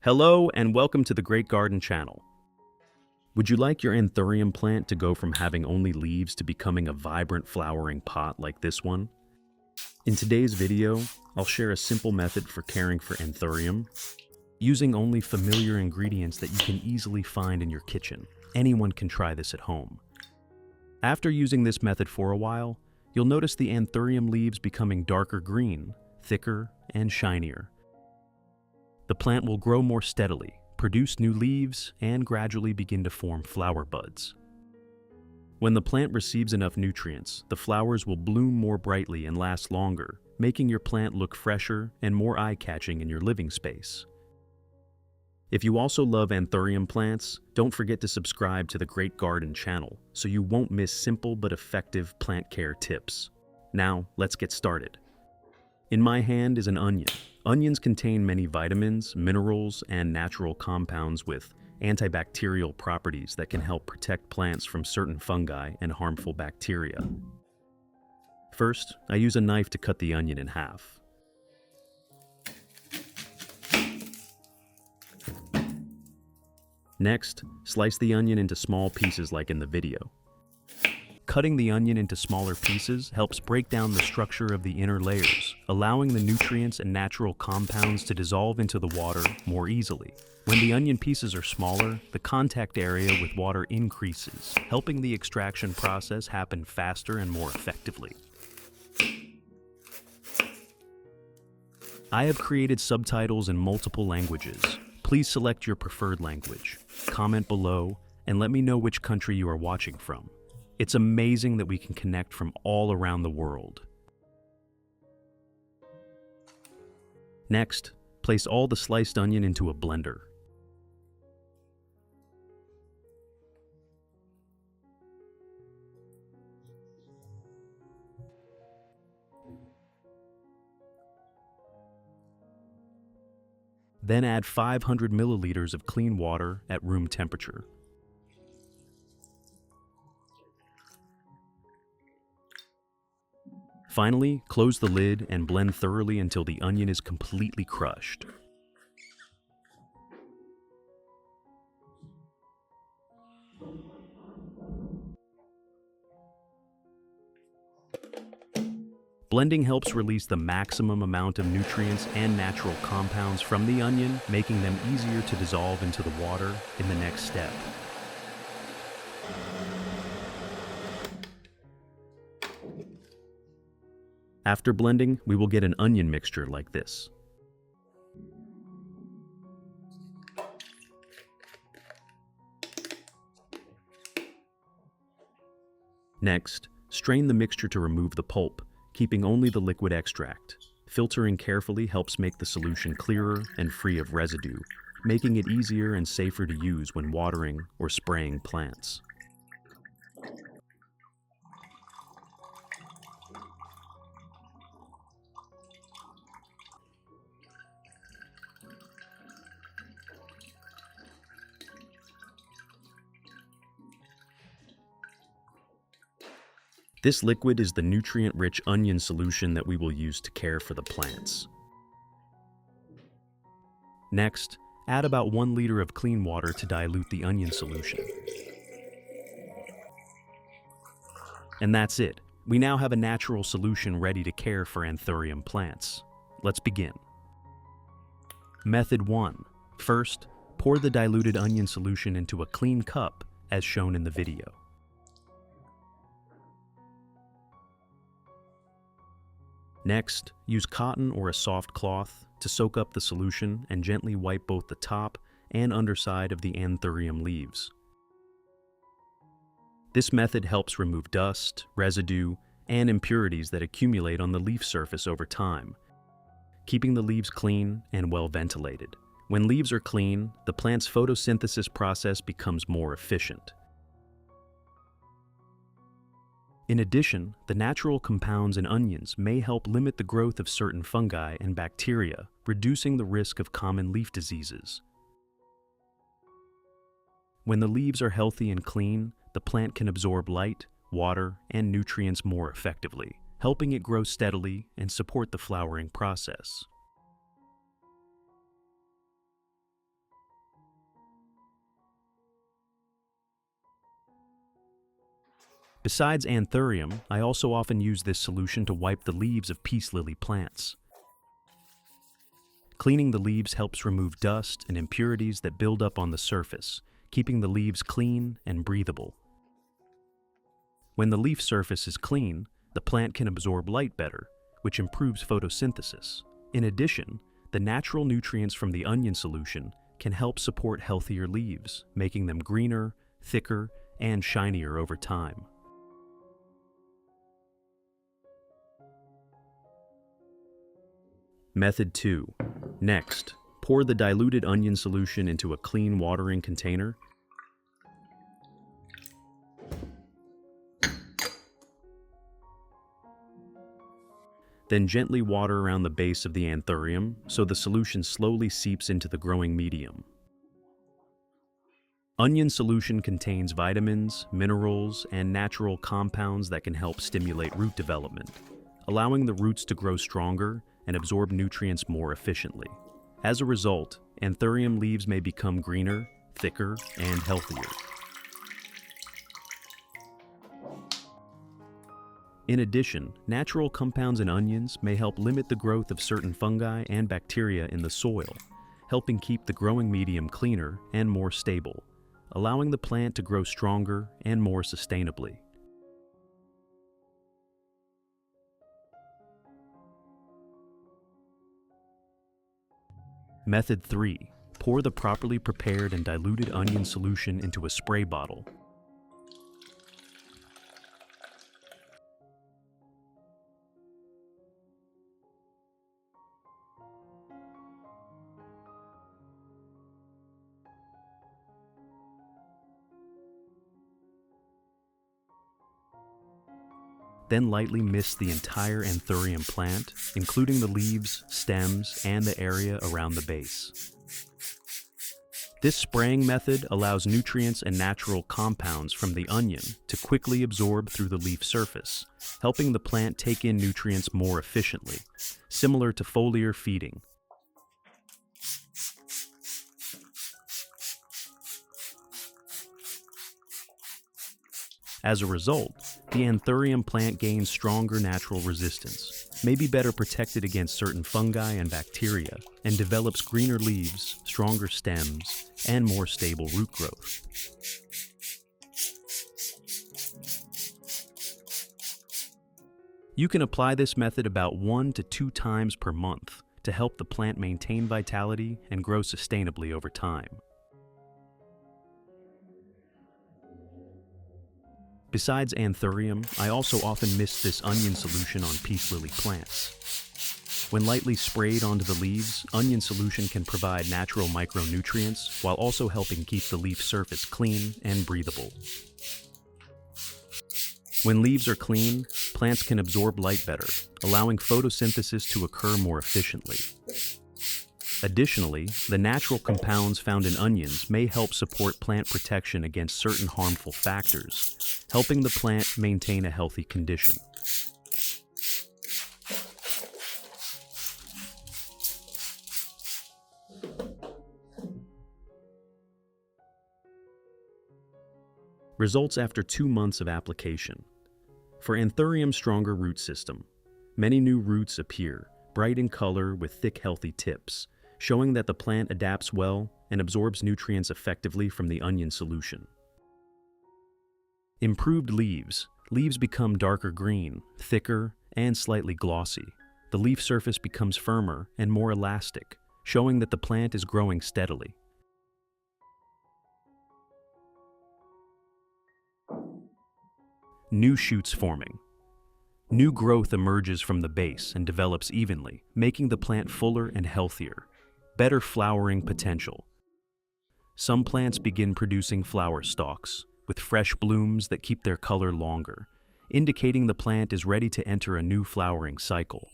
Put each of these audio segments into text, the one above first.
Hello and welcome to the Great Garden channel. Would you like your Anthurium plant to go from having only leaves to becoming a vibrant flowering pot like this one? In today's video, I'll share a simple method for caring for Anthurium, using only familiar ingredients that you can easily find in your kitchen. Anyone can try this at home. After using this method for a while, you'll notice the Anthurium leaves becoming darker green, thicker, and shinier. The plant will grow more steadily, produce new leaves, and gradually begin to form flower buds. When the plant receives enough nutrients, the flowers will bloom more brightly and last longer, making your plant look fresher and more eye-catching in your living space. If you also love Anthurium plants, don't forget to subscribe to the Great Garden channel so you won't miss simple but effective plant care tips. Now, let's get started. In my hand is an onion. Onions contain many vitamins, minerals, and natural compounds with antibacterial properties that can help protect plants from certain fungi and harmful bacteria. First, I use a knife to cut the onion in half. Next, slice the onion into small pieces like in the video. Cutting the onion into smaller pieces helps break down the structure of the inner layers, allowing the nutrients and natural compounds to dissolve into the water more easily. When the onion pieces are smaller, the contact area with water increases, helping the extraction process happen faster and more effectively. I have created subtitles in multiple languages. Please select your preferred language, comment below, and let me know which country you are watching from. It's amazing that we can connect from all around the world. Next, place all the sliced onion into a blender. Then add 500 milliliters of clean water at room temperature. Finally, close the lid and blend thoroughly until the onion is completely crushed. Blending helps release the maximum amount of nutrients and natural compounds from the onion, making them easier to dissolve into the water in the next step. After blending, we will get an onion mixture like this. Next, strain the mixture to remove the pulp, keeping only the liquid extract. Filtering carefully helps make the solution clearer and free of residue, making it easier and safer to use when watering or spraying plants. This liquid is the nutrient-rich onion solution that we will use to care for the plants. Next, add about 1 liter of clean water to dilute the onion solution. And that's it. We now have a natural solution ready to care for Anthurium plants. Let's begin. Method 1. First, pour the diluted onion solution into a clean cup, as shown in the video. Next, use cotton or a soft cloth to soak up the solution and gently wipe both the top and underside of the Anthurium leaves. This method helps remove dust, residue, and impurities that accumulate on the leaf surface over time, keeping the leaves clean and well ventilated. When leaves are clean, the plant's photosynthesis process becomes more efficient. In addition, the natural compounds in onions may help limit the growth of certain fungi and bacteria, reducing the risk of common leaf diseases. When the leaves are healthy and clean, the plant can absorb light, water, and nutrients more effectively, helping it grow steadily and support the flowering process. Besides Anthurium, I also often use this solution to wipe the leaves of peace lily plants. Cleaning the leaves helps remove dust and impurities that build up on the surface, keeping the leaves clean and breathable. When the leaf surface is clean, the plant can absorb light better, which improves photosynthesis. In addition, the natural nutrients from the onion solution can help support healthier leaves, making them greener, thicker, and shinier over time. Method 2. Next, pour the diluted onion solution into a clean watering container. Then gently water around the base of the Anthurium so the solution slowly seeps into the growing medium. Onion solution contains vitamins, minerals, and natural compounds that can help stimulate root development, allowing the roots to grow stronger and absorb nutrients more efficiently. As a result, Anthurium leaves may become greener, thicker, and healthier. In addition, natural compounds in onions may help limit the growth of certain fungi and bacteria in the soil, helping keep the growing medium cleaner and more stable, allowing the plant to grow stronger and more sustainably. Method 3. Pour the properly prepared and diluted onion solution into a spray bottle. Then lightly mist the entire Anthurium plant, including the leaves, stems, and the area around the base. This spraying method allows nutrients and natural compounds from the onion to quickly absorb through the leaf surface, helping the plant take in nutrients more efficiently, similar to foliar feeding. As a result, the Anthurium plant gains stronger natural resistance, may be better protected against certain fungi and bacteria, and develops greener leaves, stronger stems, and more stable root growth. You can apply this method about 1 to 2 times per month to help the plant maintain vitality and grow sustainably over time. Besides Anthurium, I also often mist this onion solution on peace lily plants. When lightly sprayed onto the leaves, onion solution can provide natural micronutrients while also helping keep the leaf surface clean and breathable. When leaves are clean, plants can absorb light better, allowing photosynthesis to occur more efficiently. Additionally, the natural compounds found in onions may help support plant protection against certain harmful factors, helping the plant maintain a healthy condition. Results after 2 months of application. For Anthurium's stronger root system, many new roots appear, bright in color with thick, healthy tips, showing that the plant adapts well and absorbs nutrients effectively from the onion solution. Improved leaves. Leaves become darker green, thicker, and slightly glossy. The leaf surface becomes firmer and more elastic, showing that the plant is growing steadily. New shoots forming. New growth emerges from the base and develops evenly, making the plant fuller and healthier. Better flowering potential. Some plants begin producing flower stalks, with fresh blooms that keep their color longer, indicating the plant is ready to enter a new flowering cycle.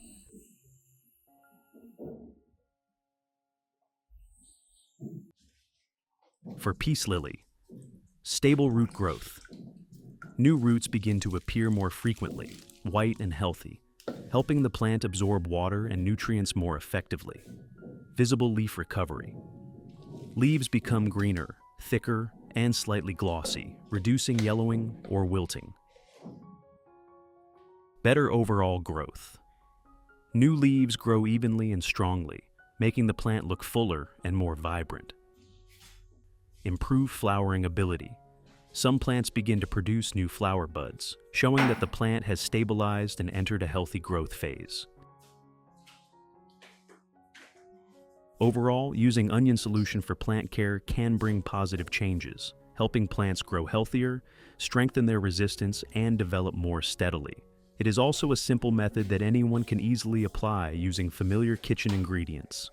For peace lily, stable root growth. New roots begin to appear more frequently, white and healthy, helping the plant absorb water and nutrients more effectively. Visible leaf recovery. Leaves become greener, thicker, and slightly glossy, reducing yellowing or wilting. Better overall growth. New leaves grow evenly and strongly, making the plant look fuller and more vibrant. Improve flowering ability. Some plants begin to produce new flower buds, showing that the plant has stabilized and entered a healthy growth phase. Overall, using onion solution for plant care can bring positive changes, helping plants grow healthier, strengthen their resistance, and develop more steadily. It is also a simple method that anyone can easily apply using familiar kitchen ingredients.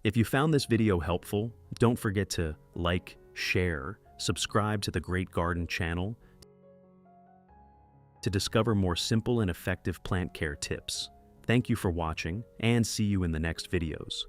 If you found this video helpful, don't forget to like, share, subscribe to the Great Garden channel to discover more simple and effective plant care tips. Thank you for watching, and see you in the next videos.